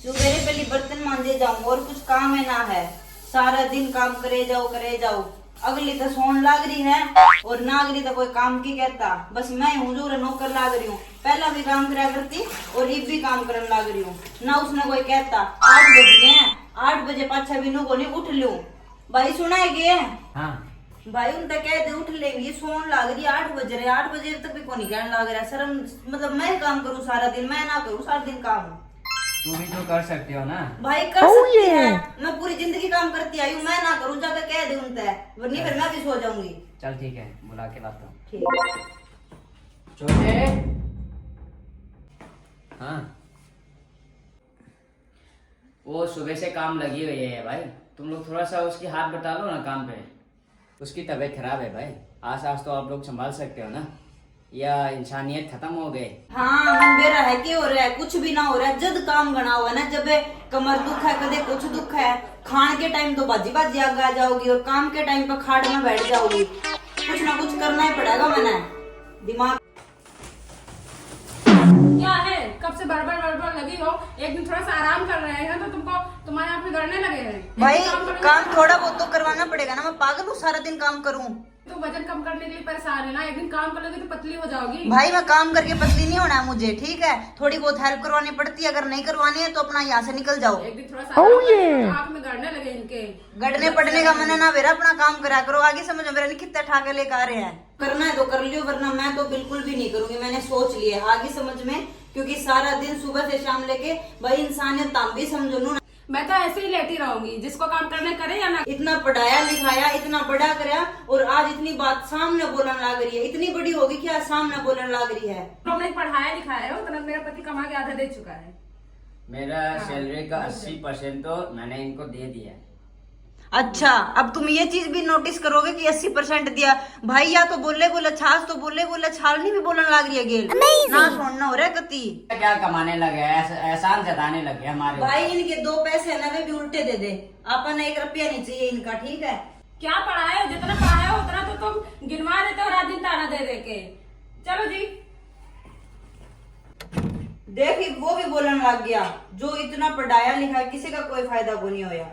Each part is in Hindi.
सुबह पहले बर्तन मांजे जाऊं और कुछ काम है ना है। सारा दिन काम करे जाओ। अगली तो सोन लाग रही है और ना अगली तो कोई काम की कहता। बस मैं हूँ जो नौकर लाग रही हूँ। पहला भी काम करा करती और अब भी काम करने लाग रही हूँ। ना उसने कोई कहता 8 बज गए हैं, 8 बजे पाछा भी नो को नहीं उठ लूं। भाई सुना है गे? हाँ भाई उन तक कह दे उठ लेंगी, सोन लाग रही 8 बज रहे, 8 बजे तक भी को नहीं कहने लाग रहा। शर्म मतलब मैं काम करूँ सारा दिन, मैं ना करूँ सारा दिन काम। तू भी तो कर सकते हो ना। भाई कर सकती है, मैं पूरी जिंदगी काम करती आई हूँ, मैं ना करूँ जाकर कह दे उनसे, वरनी फिर मैं भी सो जाऊंगी। चल ठीक है, बुला के लाता हूँ। ठीक। छोटे। हाँ वो सुबह से काम लगी हुई है भाई, तुम लोग थोड़ा सा उसकी हाथ बटा लो ना काम पे। उसकी तबीयत खराब है भाई, आस तो आप लोग संभाल सकते हो ना, या इंसानियत खत्म हो गए। हाँ मन बेरा है कि हो रहा है, कुछ भी ना हो रहा है। जब काम गना हुआ ना, जब कमर दुख है, कदे कुछ दुख है, खान के टाइम तो बाजी बाजी आग आ जाओगी और काम के टाइम पर खाड़ में बैठ जाओगी। कुछ ना कुछ करना ही पड़ेगा। मैंने दिमाग क्या है, कब से बड़बड़ लगी हो? एक दिन थोड़ा सा आराम कर रहे हैं तो तुमको तुम्हारे आप बिगड़ने लगे हैं। भाई काम थोड़ा बहुत तो करवाना पड़ेगा ना, मैं पागल हूँ सारा दिन काम करूँ। तो वजन कम करने के लिए परेशान है ना, एक दिन काम कर लोगी तो पतली हो जाओगी। भाई मैं काम करके पतली नहीं होना है मुझे, ठीक है? थोड़ी बहुत हेल्प करवानी पड़ती है, अगर नहीं करवानी है तो अपना यहाँ से निकल जाओ। एक दिन थोड़ा सा आराम करो, आँख में गड़ने लगे इनके। गड़ने पड़ने का मैंने ना मेरा अपना काम करा करो, आगे समझो मेरे ने कितना ठाके लेकर आ रहे हैं। करना है तो कर लियो, वरना मैं तो बिल्कुल भी नहीं करूंगी। मैंने सोच लिया है आगे समझ में, क्योंकि सारा दिन सुबह से शाम लेके भाई इंसानियत ताम भी समझो नू। मैं तो ऐसे ही लेटी रहूंगी, जिसको काम करने करे या ना। इतना पढ़ाया लिखाया, इतना बड़ा कराया और आज इतनी बात सामने बोलने लग रही है। इतनी बड़ी होगी क्या सामने बोलने लग रही है? तुम नहीं पढ़ाया लिखाया हो, तो मेरा पति कमा के आधा दे चुका है। मेरा सैलरी का 80% तो मैंने इनको दे दिया है। अच्छा अब तुम ये चीज भी नोटिस करोगे कि 80% दिया। भाई या तो बोले छाछ, तो बोले छालनी भी बोलने लग रही है गेल ना, सुनना हो रहा है कति। क्या कमाने लगे, एहसान जताने लगे हमारे। भाई इनके 2 पैसे ना वे भी उल्टे दे दे, अपन 1 रुपया नहीं चाहिए इनका, ठीक है? क्या पढ़ाया हो, जितना पढ़ाया हो उतना तो तुम गिनवा देते हो रात दिन ताना दे दे के। चलो जी। देख वो भी बोलने लग गया, जो इतना पढ़ाया लिखा किसी का कोई फायदा को नहीं होया।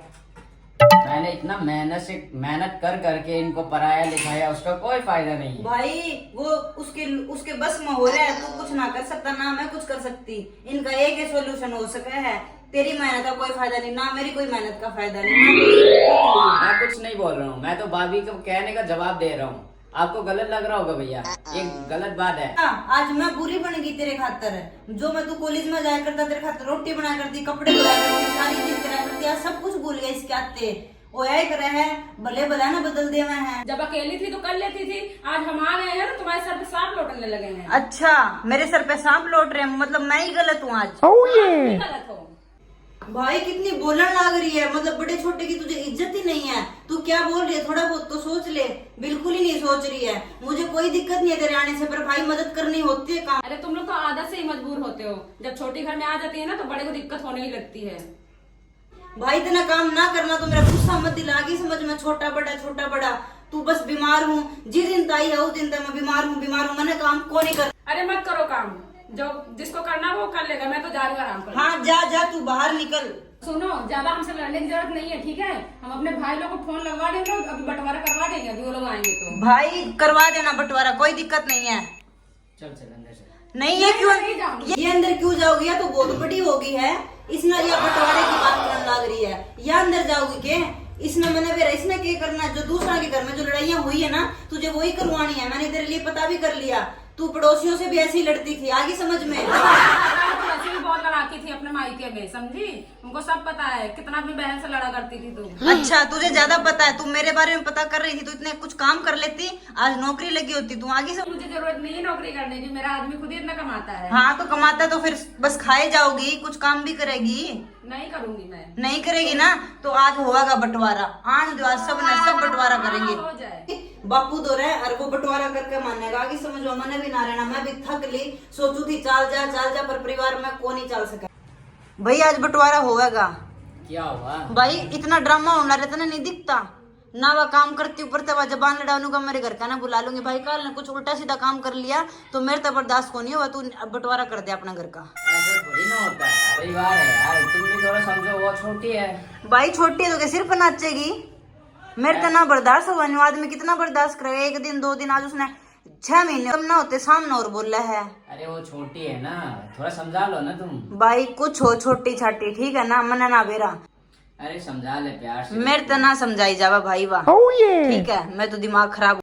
मैंने इतना मेहनत कर करके इनको पढ़ाया लिखाया, उसका कोई फायदा नहीं है। भाई वो उसके बस में हो रहा है, तू कुछ ना कर सकता ना मैं कुछ कर सकती। इनका एक ही सोल्यूशन हो सका है, तेरी मेहनत का कोई फायदा नहीं ना, मेरी कोई मेहनत का फायदा नहीं। मैं कुछ नहीं बोल रहा हूँ, मैं तो भाभी को कहने का जवाब दे रहा हूँ। आपको गलत लग रहा होगा भैया, ये गलत बात है। आज मैं बुरी बन गई तेरे खातर। जो मैं तू कॉलेज में जाया करता तेरे खातर रोटी बनाया करती, कपड़े धोया करती, सारी चीज करा करती, आज सब कुछ भूल गया इसके आते। वो यही करे है, भले भला ना बदल दे मैं है। जब अकेली थी तो कर लेती थी, आज हम आ गए हैं तो तुम्हारे सर पे सांप लौटने लगे हैं। अच्छा मेरे सर पे सांप लौट रहे हैं, मतलब मैं ही गलत हूँ आज? गलत हो भाई कितनी बोलने लग रही है, मतलब बड़े छोटे की तुझे इज्जत ही नहीं है। तू क्या बोल रही है, थोड़ा बहुत तो सोच ले। बिल्कुल ही नहीं सोच रही है। मुझे कोई दिक्कत नहीं है तेरे आने से, पर भाई मदद करनी होती है काम। अरे तुम लोग तो आदत से ही मजबूर होते हो, जब छोटी घर में आ जाती है ना तो बड़े को दिक्कत होने ही लगती है। भाई इतना काम ना करना तो मेरा गुस्सा मत दिला, आगे समझ में छोटा बड़ा। तू बस बीमार हूँ, जिस दिन ताई है उस दिन तक मैं बीमार हूँ, मैंने काम को नहीं कर। अरे मत करो काम, जो जिसको करना वो कर लेगा, मैं तो जा रही हूँ आराम कर। हाँ जा तू बाहर निकल। सुनो, ज्यादा हमसे लड़ने की जरूरत नहीं है, ठीक है? हम अपने भाई लोग को फोन लगवा देंगे, अभी बंटवारा करवा देंगे, अभी वो लोग आएंगे तो। भाई करवा देना बंटवारा, कोई दिक्कत नहीं है। चल अंदर से। नहीं ये क्यों, नहीं जाऊंगी। ये अंदर क्यों जाओगी? या तो बहुत बड़ी होगी है, इसने ये बंटवारे की बात करने लग रही है। या अंदर जाओगी के? इसने मैंने फिर इसने क्या करना है? जो दूसरा के घर में जो लड़ाइयाँ हुई है ना, तुझे वही करवानी है। मैंने तेरे लिए पता भी कर लिया, तू पड़ोसियों से भी ऐसी ही लड़ती थी, आगे समझ में। ऐसे भी बहुत लड़ाती थी अपने मायके में, समझी? उनको सब पता है, कितना अपनी बहन से लड़ा करती थी तू। अच्छा तुझे ज्यादा पता है, तू मेरे बारे में पता कर रही थी तो इतने कुछ काम कर लेती, आज नौकरी लगी होती तू, आगे सब। मुझे जरूरत नहीं है नौकरी करने की, मेरा आदमी खुद ही इतना कमाता है। हाँ तो कमाता तो फिर बस खाए जाओगी, कुछ काम भी करेगी? नहीं करूंगी मैं। नहीं करेगी ना तो आज होगा बंटवारा। आन जो आज सब बंटवारा करेंगे। हो जाए। बापू दो रहे और वो बंटवारा करके मानेगा, आगे समझो। मैंने भी ना रहना, मैं भी थक ली, सोचू थी चाल जा, पर परिवार में को नहीं चल सका। भाई आज बंटवारा होगा। क्या हुआ भाई इतना ड्रामा होना रहता ना, नहीं दिखता ना। वह काम करती ऊपर से वह जबान लड़ाने का, मेरे घर का ना बुला लूंगी। भाई कल ने कुछ उल्टा सीधा काम कर लिया तो मेरे तो बर्दाश्त को नहीं हुआ। तू बंटवारा कर दे अपना घर का। ऐसा थोड़ी ना होता है, परिवार है यार, तुम भी समझो वो छोटी है। भाई छोटी है तो क्या सिर पर नाचेगी? मेरे तो ना बर्दाश्त हुआ नहीं, आदमी कितना बर्दाश्त करेगा? एक दिन 2 दिन, आज उसने 6 महीने कम ना होते सामने और बोला है। अरे वो छोटी है ना, थोड़ा समझा लो ना तुम। भाई कुछ हो छोटी छाटी, ठीक है ना, मना ना बेरा। अरे समझा ले प्यार से। मेरे तो ना समझाई जावा भाई वाह, ठीक है, मैं तो दिमाग खराब।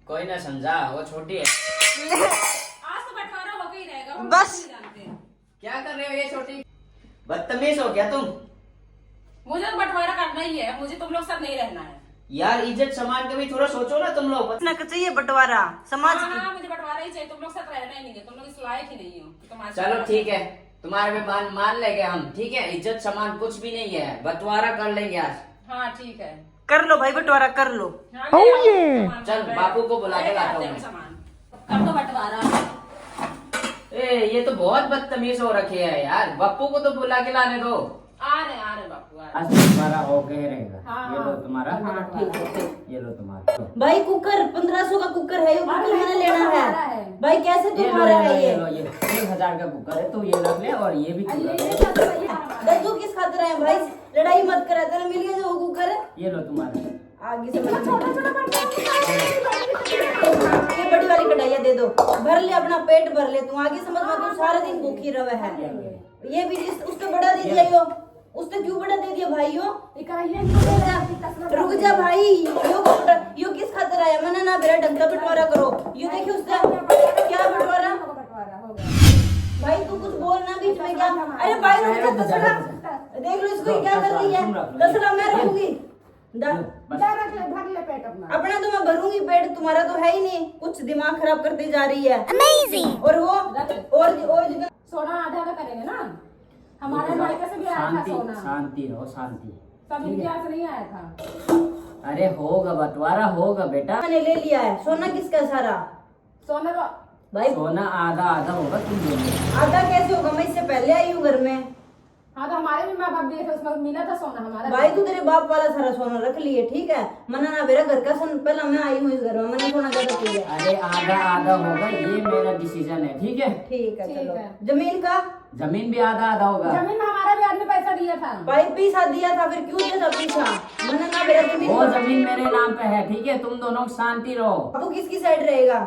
कोई ना समझा, वो छोटी है। आज तो बंटवारा होके ही रहेगा, हम बस। नहीं जानते हैं। क्या कर रहे हो ये छोटी? बदतमीज हो क्या तुम? मुझे तो बंटवारा करना ही है, मुझे तुम लोग साथ नहीं रहना है। यार इज्जत सम्मान के भी थोड़ा सोचो ना तुम लोग। ना चाहिए बंटवारा समाज हाँ, की। हाँ, मुझे बंटवारा ही चाहिए, तुम लोग साथ रहना ही नहीं है, तुम लोग इस लायक ही नहीं हो कि तुम आज चलो ठीक है, तुम्हारे में मान लेंगे हम, ठीक है। इज्जत सम्मान कुछ भी नहीं है, बंटवारा कर लेंगे आज। हाँ ठीक है। कर लो भाई बंटवारा कर लो। हाँ, ले आओ सामान, चल, ले बापू को बुला के ले लाता आते हूँ हैं मैं। सामान। कर दो बंटवारा। ये तो बहुत बदतमीज हो रखे है यार, बापू को तो बुला के लाने दो। आ रहे बापू आ रहे। आज तुम्हारा हो गए रहेगा। हाँ, ये लो तुम्हारा। हाँ, ठीक है। ये लो तुम्हारा। भाई कुकर 1500 का कुकर है, ये कुकर मैंने लेना है। भाई कैसे ये लो, तुम्हारा है ये ये? लो, ये 1000 का कुकर है, तो ये रख ले और ये भी तू रख ले। दद्दू किस खातिर है भाई? लड़ाई मत करा, तेरा मिल गया जो वो कुकर है। ये लो तुम्हारा। आगे से ये बड़ी वाली कढ़ाइया दे दो, भर ले अपना पेट भर ले तू, आगे समझ में तू सारा दिन भूखी रहे है। ये भी उसको बड़ा दे दिया यो, उसने क्यों बड़ा दे दिया भाई यो? रुक जा भाई, यो किस खातिर आया? मैंने ना मेरा ढंग का बंटवारा करो। यो देखिए उसने क्या बंटवारा। भाई तू कुछ बोलना बीच में क्या? अरे भाई रुक जा, तसला देख लो इसको क्या कर रही है। तसला मैं रखूंगी, अपना तो मैं भरूंगी पेट, तुम्हारा तो है ही नहीं, कुछ दिमाग खराब करती जा रही है। और वो और सोना आधा आधा करेंगे ना, हमारे मायके से भी आया था शांति सोना, शांति रहो, शांति। सब इम्तियाज से नहीं आया था। अरे होगा, बंटवारा होगा बेटा। मैंने ले लिया है। सोना किसका है सारा? सोना तो भाई सोना आधा आधा होगा, तुम बोलो। आधा कैसे होगा? मैं इससे पहले आई हूँ घर में। हाँ तो हमारे भी माँ बाप दिए थे, उसमें मिला था सोना हमारा। भाई तू तेरे बाप वाला सारा सोना रख लिए, ठीक है, मना ना मेरा घर का सोना, पहला मैं आई हूँ इस घर में, मैंने सोना ज्यादा पी लिया। अरे आधा आधा होगा, ये मेरा डिसीजन है, ठीक है। ठीक है ठीक चलो। है। जमीन का? जमीन भी आधा आधा होगा। जमीन में हमारा भी आदमी पैसा दिया था। भाई पीछा दिया था, फिर क्यों दिया था पीछा? मना ना मेरा जमीन वो का। जमीन मेरे नाम पे है, ठीक है, तुम दोनों शांति रहो। बाबू किसकी साइड रहेगा?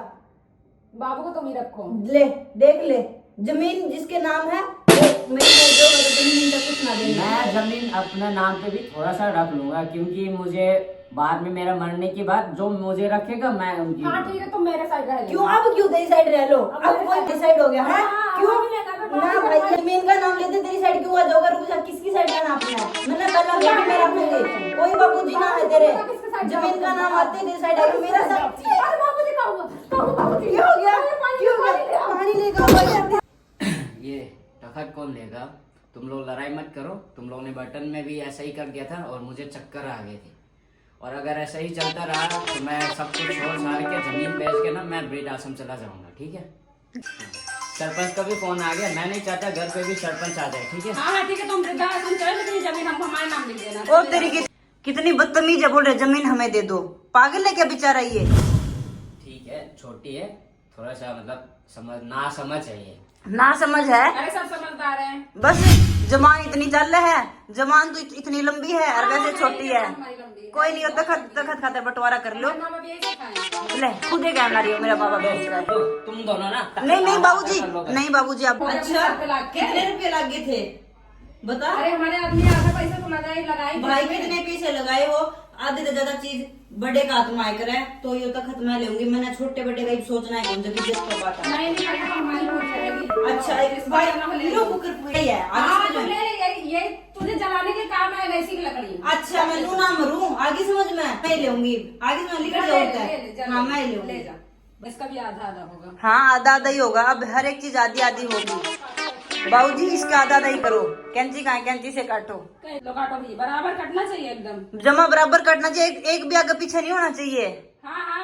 बाबू को तुम ही रखो। ले देख ले, जमीन जिसके नाम है वो मेरी है, जो मेरे जमीन का कुछ ना देना। मैं जमीन अपने नाम पे भी थोड़ा सा रख लूंगा, क्योंकि मुझे बाद में मेरा मरने के बाद जो मुझे रखेगा मैं उनकी। हाँ ठीक है, तुम मेरे साइड रह क्यों अब क्यों तेरी साइड रह लो? अब कोई डिसाइड हो गया है? हाँ, क्यों अभी लेगा तो ना भाई, जमीन का नाम लेते तेरी साइड क्यों आ जाओगा? रुक जा, किसकी साइड का नाम है? मैंने पहला बेटी में रखूंगी, कोई बाबू जी ना है तेरे, जमीन का नाम आते तेरी साइड आएगा, मेरा साइड। बाबू जी का हुआ, बाबू जी क्यों हो गया? क्यों हो गया? पानी लेगा ये तखत कौन लेगा? तुम लोग लड़ाई मत करो, तुम लोगों ने बटन में भी ऐसा ही कर दिया था और मुझे चक्कर आ गए थे। और अगर ऐसा ही चलता रहा तो मैं सब कुछ छोड़ छाड़ के जमीन बेच के ना मैं वृद्ध आश्रम चला जाऊंगा, ठीक है। सरपंच का भी फोन आ गया, मैं नहीं चाहता घर पे भी सरपंच आ जाए, ठीक है। हाँ ठीक है, तुम वृद्धाश्रम चले, लेकिन जमीन हमको हमारे नाम लिख देना। और तेरी कितनी बदतमीज है, बोल रहे जमीन हमें दे दो। पागल है क्या बेचारा ये? ठीक है, छोटी है, थोड़ा सा मतलब ना समझ है ये। ना समझ है? अरे सब समझदार हैं। बस जमान इतनी चल है, जमान तो इतनी लंबी है और वैसे छोटी है। कोई नहीं, तखत खाते बंटवारा कर लो। ले खुद ही कहना रही हो मेरा बाबा बेच रहा है। तो तुम दोनों ना नहीं बाबूजी, नहीं बाबूजी आप। अच्छा, कितने रुपए लगे थे बता? अरे हमारे आदमी आधा पैसा तो लगाई भाई कितने पैसे लगाए हो? आधे से ज्यादा चीज बड़े का हाथ में आए करे तो ये तखत मैं लूंगी, मैंने छोटे बड़े का ही सोचना है कौन सा बिजनेस कर पाता। नहीं हमारी भूल करेगी। अच्छा भाई लो कुकर पूरी है हाँ आगे तो समझ में। ये तुझे जलाने के काम है, वैसी की लकड़ी। अच्छा मैं लू ना मरूं, आगे समझ में मैं लूंगी, आगे में लिखा होता है। हाँ मैं ले लूंगी। जा, इसका भी आधा आधा होगा। हाँ आधा आधा ही होगा, अब हर एक चीज आधी आधी होगी। बाबूजी इसका आधा आधा ही करो, कैंची कहाँ, कैंची से काटो। लो काटो भी, बराबर कटना चाहिए एकदम। जमा बराबर काटना चाहिए, एक भी आगे पीछे नहीं होना चाहिए। हाँ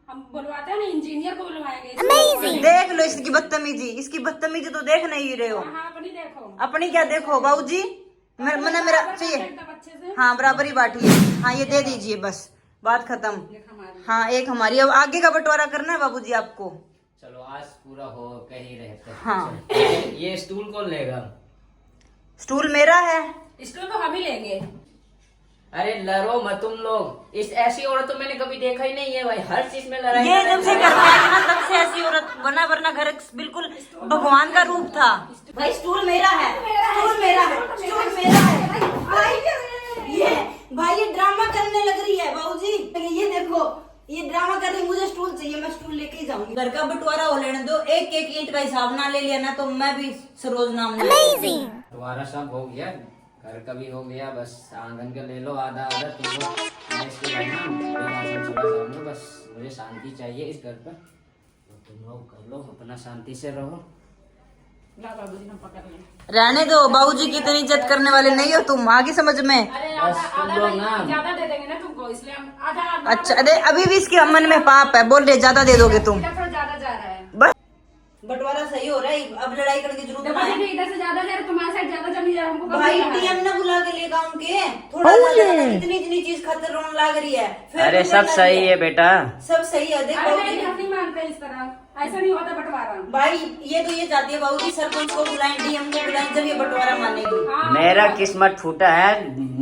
हम बुलवाते हैं ना, इंजीनियर को बुलवाएंगे। देख लो इसकी बदतमीजी, इसकी बदतमीजी तो देख नहीं रहे हो। हाँ अपनी देखो, अपनी क्या देखो बाबूजी, मैंने मेरा चाहिए। एकदम अच्छे से। हाँ बराबर ही बांटिए, हाँ ये दे दीजिए, बस बात खत्म। एक हमारी। हाँ एक हमारी, अब आगे का बंटवारा करना है बाबूजी आपको। चलो आज पूरा हो कहीं रहते हैं। हाँ ये स्टूल कौन लेगा? स्टूल मेरा है। स्टूल तो हम ही लेंगे। अरे लड़ो मत तुम लोग, इस ऐसी औरत तो मैंने कभी देखा ही नहीं है भाई, हर चीज में लड़ाई ये लड़ाई जब से घर पे आई ना तब से ऐसी औरत बना, वरना घर बिल्कुल भगवान का रूप था। भाई स्टूल मेरा है, स्टूल मेरा है, स्टूल मेरा है। भाई ये ड्रामा करने लग रही है बाबूजी। ये देखो ये ड्रामा कर रही है, मुझे स्टूल चाहिए, मैं स्टूल लेके ही जाऊंगी। घर का बंटवारा हो लेने दो, एक एक ईंट का हिसाब ना ले लिया ना तो मैं भी सरोज नाम तुम्हारा सब हो गया, घर का भी हो गया, बस आंगन का ले लो आधा आधा तुम लोग, मैं इसके बाद ना बिना सुलह जाऊंगा, बस मुझे शांति चाहिए इस घर पर, तो तुम लोग कर लो अपना, शांति से रहो। ला बाबूजी हम पकड़ लें। रहने दो, बाबूजी की इतनी इज्जत करने वाले नहीं हो तुम, आगे समझ में। अरे बस आधा तुम आधा लोग नहीं, ना- ज्यादा दे देंगे ना तुमको, इसलिए हम आधा आधा। अच्छा अरे अभी भी इसके मन में पाप है, बोल रहे ज्यादा दे दोगे तुम। थोड़ा ज्यादा जा रहा है। बस बंटवारा सही हो रहा है, अब लड़ाई करने की जरूरत देखो नहीं है। दीदी, इधर से ज्यादा जा रहा है, तुम्हारे साइड ज्यादा जमी जा रहा है, हमको कम भाई नहीं डीएम रहा है। ने बुला के लेगा उनके, थोड़ा ज्यादा इतनी इतनी चीज खातर रोने लग रही है। फिर अरे भी सब लग सही रही है बेटा, सब सही है। देख अरे बाबूजी नहीं, हम नहीं मानते इस तरह, ऐसा नहीं होता बंटवारा। भाई ये तो ये चाहती है बाबूजी सरपंच को बुलाएं, डीएम को बुलाएं, जब ये बंटवारा मानेगी। हाँ, मेरा किस्मत फूटा है,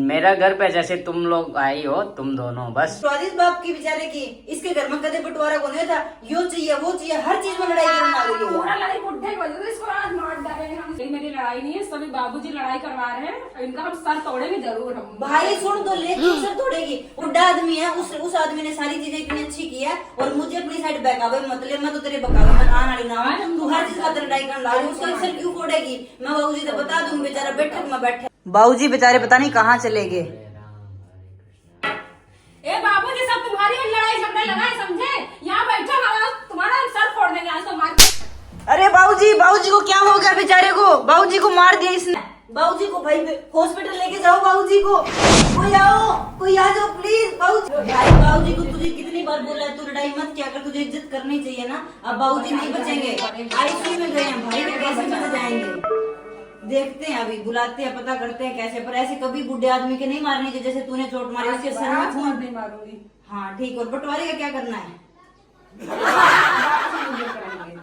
मेरा घर पे जैसे तुम लोग आई हो तुम दोनों, बस स्वादिष्ट बाप की बेचारे की, इसके घर में कदे बंटवारा को नहीं था, यो चाहिए वो चाहिए, हर चीज में लड़ाई करने आ गई पूरा है। लड़ाई बुढ़े की वजह से इसको आज मार डालेंगे हम। ये मेरी लड़ाई नहीं है, सभी बाबूजी लड़ाई करवा रहे हैं, इनका हम सर तोड़ेंगे जरूर हम। भाई सुन तो ले, क्यों सर तोड़ेगी? बुढ़ा आदमी है, उस आदमी ने सारी चीजें इतनी अच्छी की है और मुझे अपनी साइड बहकावे, मतलब मैं तो तेरे बहकावे में आने वाली ना हूं। तू हर चीज का लड़ाई करने लगी, उसका सर क्यों फोड़ेगी? मैं बाबूजी से बता दूंगी, बेचारा बैठक में बैठे। बाबूजी बेचारे पता नहीं कहाँ चले गए। ए बाबूजी, सब तुम्हारी लड़ाई झगड़ा लगा है, समझे? यहाँ बैठो, हम तुम्हारा सर फोड़ देंगे आज तो मार के। अरे बाबूजी, बाबूजी को क्या हो गया बेचारे को? बाबूजी को मार दिया इसने। बाबूजी को भाई हॉस्पिटल लेके जाओ, बाबूजी को कोई आओ, कोई आ जाओ प्लीज। बाबूजी भाई, बाबूजी को तुझे कितनी बार बोला है तू लड़ाई मत किया कर, तुझे इज्जत करनी चाहिए ना। अब बाबूजी नहीं बचेंगे, आईसीयू में गए हैं भाई, वो कैसे बच जाएंगे? देखते हैं, अभी बुलाते हैं, पता करते हैं कैसे। पर ऐसे कभी बुढ़े आदमी के नहीं मारने चाहिए, जैसे तूने चोट मारी उसके सर में आज खून। नहीं मारूंगी। हाँ ठीक, और बंटवारे का क्या करना है? बाबूजी मुझे कराएंगे।